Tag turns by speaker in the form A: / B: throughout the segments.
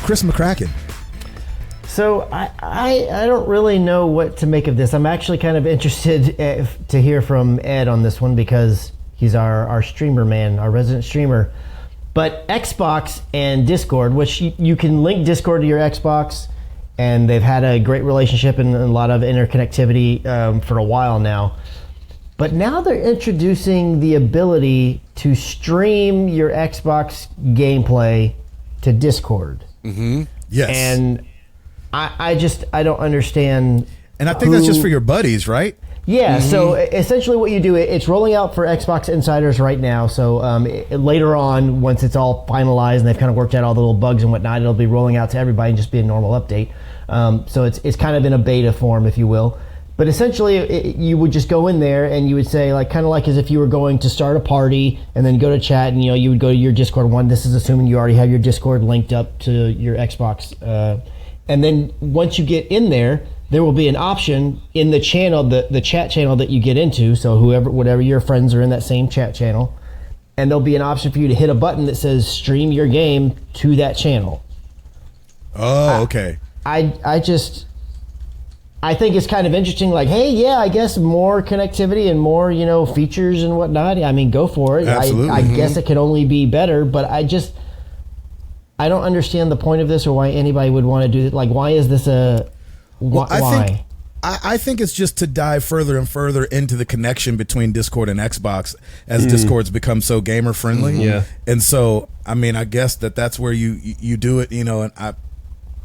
A: Chris McCracken.
B: So I don't really know what to make of this. I'm actually kind of interested to hear from Ed on this one because he's our streamer man, our resident streamer. But Xbox and Discord, which you can link Discord to your Xbox, and they've had a great relationship and a lot of interconnectivity for a while now. But now they're introducing the ability to stream your Xbox gameplay to Discord.
C: Mm-hmm.
A: Yes.
B: And I don't understand.
A: And I think that's just for your buddies, right?
B: Yeah, so essentially what you do, it's rolling out for Xbox Insiders right now. So later on, once it's all finalized and they've kind of worked out all the little bugs and whatnot, it'll be rolling out to everybody and just be a normal update. So it's kind of in a beta form, if you will. But essentially, you would just go in there and you would say, like, kind of like as if you were going to start a party and then go to chat, and you would go to your Discord one. This is assuming you already have your Discord linked up to your Xbox. And then once you get in there, there will be an option in the channel, the chat channel that you get into. So whatever your friends are in that same chat channel, and there'll be an option for you to hit a button that says stream your game to that channel.
A: Oh, okay.
B: I think it's kind of interesting. Like, hey, yeah, I guess more connectivity and more features and whatnot. I mean, go for it.
A: Absolutely.
B: I guess it could only be better, but I don't understand the point of this or why anybody would want to do it. Like, why is this why?
A: I think it's just to dive further and further into the connection between Discord and Xbox as Discord's become so gamer friendly.
D: Yeah.
A: And so, I mean, I guess that's where you do it, and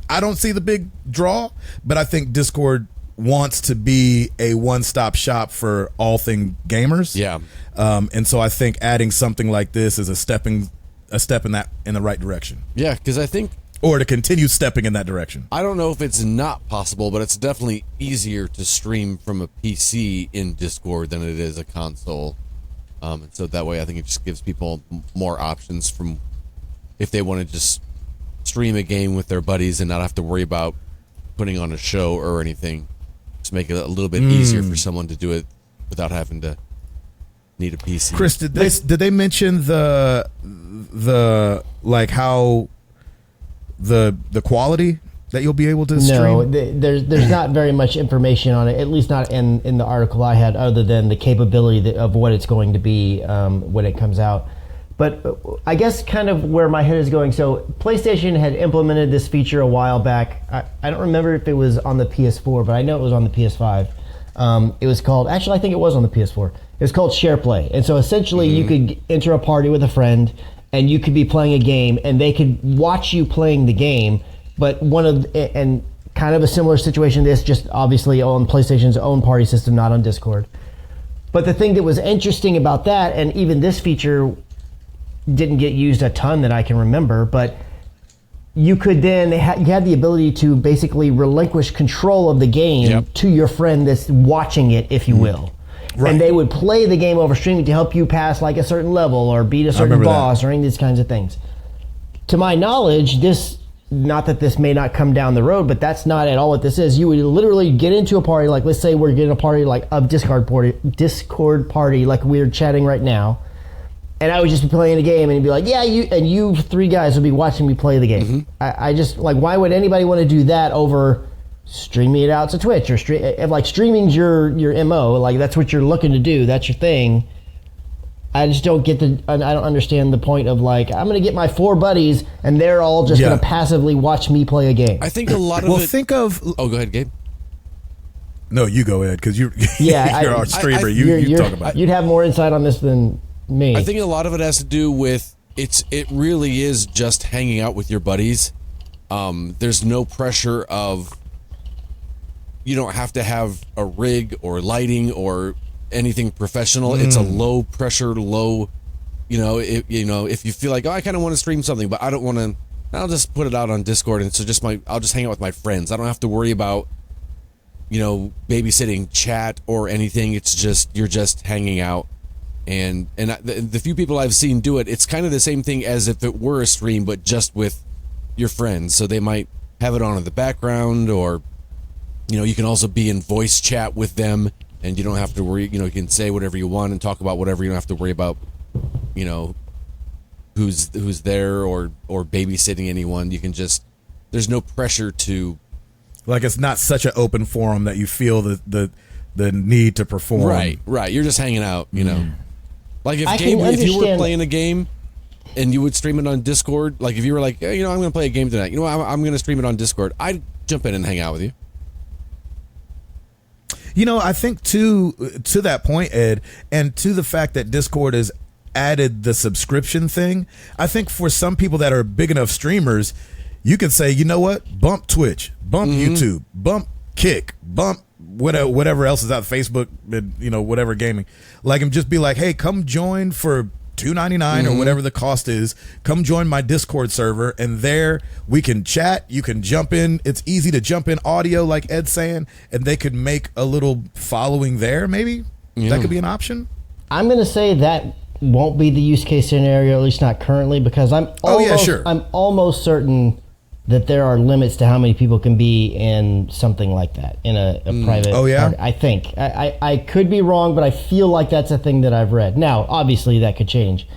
A: I don't see the big draw, but I think Discord wants to be a one-stop shop for all things gamers.
C: Yeah.
A: And so I think adding something like this is a step in the right direction.
C: Yeah, because I think,
A: or to continue stepping in that direction.
C: I don't know if it's not possible, but it's definitely easier to stream from a PC in Discord than it is a console. And so that way I think it just gives people more options from if they want to just stream a game with their buddies and not have to worry about putting on a show or anything. Just make it a little bit easier for someone to do it without having to need a PC.
A: Chris, did they mention the like how the quality that you'll be able to stream?
B: No, there's not very much information on it, at least not in the article I had, other than the capability of what it's going to be when it comes out. But I guess kind of where my head is going, so PlayStation had implemented this feature a while back. I don't remember if it was on the PS4, but I know it was on the PS5. It was called, actually I think it was on the PS4. It was called Share Play. And so essentially you could enter a party with a friend and you could be playing a game and they could watch you playing the game, but and kind of a similar situation to this, just obviously on PlayStation's own party system, not on Discord. But the thing that was interesting about that, and even this feature didn't get used a ton that I can remember, but you could then, you had the ability to basically relinquish control of the game to your friend that's watching it, if you will. Right. And they would play the game over streaming to help you pass like a certain level or beat a certain boss or any of these kinds of things. To my knowledge, not that this may not come down the road, but that's not at all what this is. You would literally get into a party, like let's say we're getting a party like a Discord party like we're chatting right now. And I would just be playing the game, and he'd be like, "Yeah, you three guys would be watching me play the game." I just like, why would anybody want to do that over streaming it out to Twitch or streaming's your MO, like that's what you're looking to do, that's your thing. I just don't get I don't understand the point of like, I'm gonna get my 4 buddies and they're all just gonna passively watch me play a game.
C: I think a lot of Oh, go ahead, Gabe.
A: No, you go ahead because you're our streamer. You talk about it.
B: You'd have more insight on this than me.
C: I think a lot of it has to do with it really is just hanging out with your buddies. There's no pressure of, you don't have to have a rig or lighting or anything professional. It's a low pressure, if you feel like, I kind of want to stream something, but I don't want to, I'll just put it out on Discord, and so I'll just hang out with my friends. I don't have to worry about, babysitting chat or anything. It's just, you're just hanging out. And the few people I've seen do it, it's kind of the same thing as if it were a stream, but just with your friends. So they might have it on in the background, or, you can also be in voice chat with them, and you don't have to worry, you can say whatever you want and talk about whatever. You don't have to worry about, who's there or babysitting anyone. You can just there's no pressure to.
A: Like it's not such an open forum that you feel the need to perform.
C: Right. You're just hanging out, you know. Like if you were playing a game and you would stream it on Discord, like if you were like, hey, I'm going to play a game tonight. I'm going to stream it on Discord. I'd jump in and hang out with you.
A: I think to that point, Ed, and to the fact that Discord has added the subscription thing, I think for some people that are big enough streamers, you can say, you know what, bump Twitch, bump YouTube, bump Kick, bump whatever else is out, Facebook, whatever gaming. Like, and just be like, hey, come join for $2.99 or whatever the cost is. Come join my Discord server, and there we can chat. You can jump in. It's easy to jump in audio, like Ed's saying, and they could make a little following there. Maybe that could be an option.
B: I'm going to say that won't be the use case scenario, at least not currently, because I'm almost certain that there are limits to how many people can be in something like that, in a private party. I think. I could be wrong, but I feel like that's a thing that I've read. Now, obviously, that could change.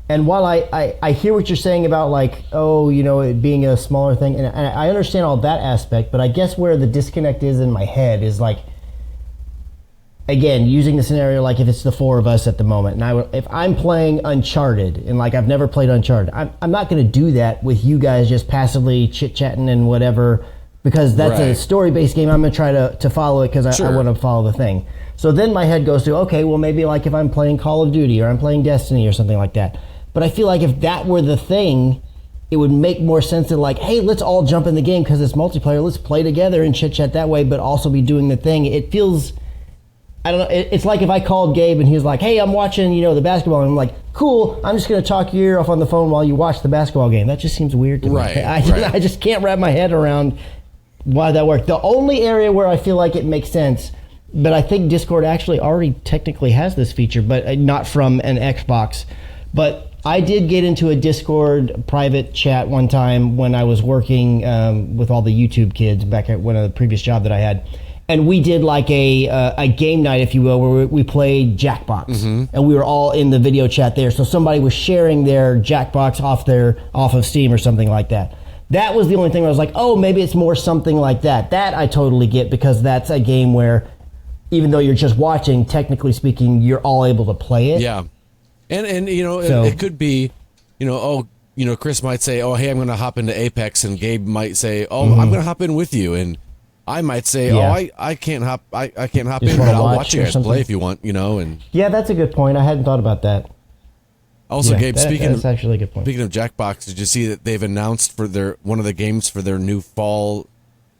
B: And while I hear what you're saying about, like, it being a smaller thing, and I understand all that aspect, but I guess where the disconnect is in my head is, like, again, using the scenario like if it's the four of us at the moment, and if I'm playing Uncharted, and like I've never played Uncharted, I'm not going to do that with you guys just passively chit-chatting and whatever, because that's a story-based game. I'm going to try to follow it because I want to follow the thing. So then my head goes to, okay, well maybe like if I'm playing Call of Duty or I'm playing Destiny or something like that. But I feel like if that were the thing, it would make more sense to like, hey, let's all jump in the game because it's multiplayer. Let's play together and chit-chat that way, but also be doing the thing. It feels... I don't know. It's like if I called Gabe and he was like, hey, I'm watching, the basketball. And I'm like, cool, I'm just going to talk your ear off on the phone while you watch the basketball game. That just seems weird to me. I just can't wrap my head around why that worked. The only area where I feel like it makes sense, but I think Discord actually already technically has this feature, but not from an Xbox. But I did get into a Discord private chat one time when I was working with all the YouTube kids back at one of the previous job that I had. And we did like a game night, if you will, where we played Jackbox, and we were all in the video chat there. So somebody was sharing their Jackbox off of Steam or something like that. That was the only thing where I was like, oh, maybe it's more something like that. That I totally get, because that's a game where, even though you're just watching, technically speaking, you're all able to play it.
C: Yeah, and it could be, Chris might say, oh, hey, I'm going to hop into Apex, and Gabe might say, oh, I'm going to hop in with you, and I might say, I can't hop in, but I'll watch you guys play if you want, and
B: yeah, that's a good point. I hadn't thought about that.
C: Also, Gabe,
B: that's actually a good point.
C: Speaking of Jackbox, did you see that they've announced for one of the games for their new fall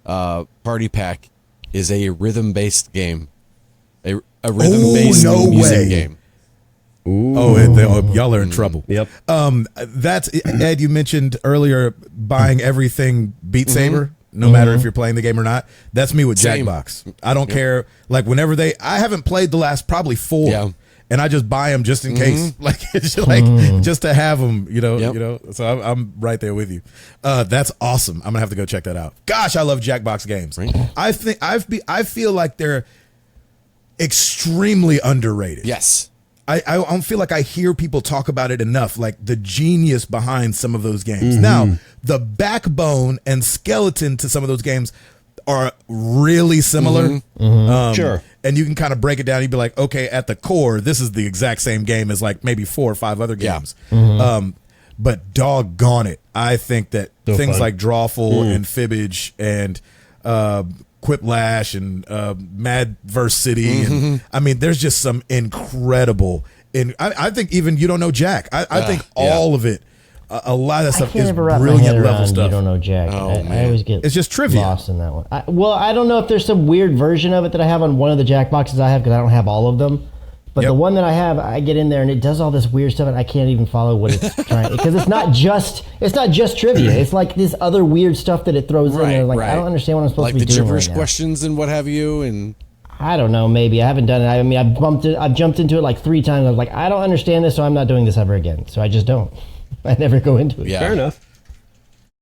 C: party pack is a rhythm-based game, a rhythm-based music game.
A: Ooh. Y'all are in trouble.
D: Yep.
A: That's Ed. You mentioned earlier buying everything Beat Saber. No matter if you're playing the game or not. That's me with Jackbox. I don't care. Like whenever I haven't played the last probably 4, and I just buy them just in case. Like it's just just to have them. So I'm right there with you. That's awesome. I'm gonna have to go check that out. Gosh, I love Jackbox games.
C: Right.
A: I feel like they're extremely underrated.
C: Yes.
A: I don't feel like I hear people talk about it enough, like the genius behind some of those games. Now, the backbone and skeleton to some of those games are really similar.
D: Sure.
A: And you can kind of break it down. You'd be like, okay, at the core, this is the exact same game as like maybe 4 or 5 other games. But doggone it, I think that things like Drawful and Fibbage and Quiplash and Mad vs. City. And, I mean, there's just some incredible. I think even You Don't Know Jack. I think all of it, a lot of stuff is brilliant level stuff.
B: You Don't Know Jack. I always get
A: it's just trivia.
B: Lost in that one. I don't know if there's some weird version of it that I have on one of the Jackboxes I have, because I don't have all of them. But the one that I have, I get in there and it does all this weird stuff, and I can't even follow what it's trying, because it's not just trivia. It's like this other weird stuff that it throws in there. Like I don't understand what I'm supposed to be doing.
C: Like the gibberish questions and what have you, and
B: I don't know. Maybe I haven't done it. I mean, I've jumped into it like 3 times. I was like, I don't understand this, so I'm not doing this ever again. So I just don't. I never go into it.
D: Fair enough.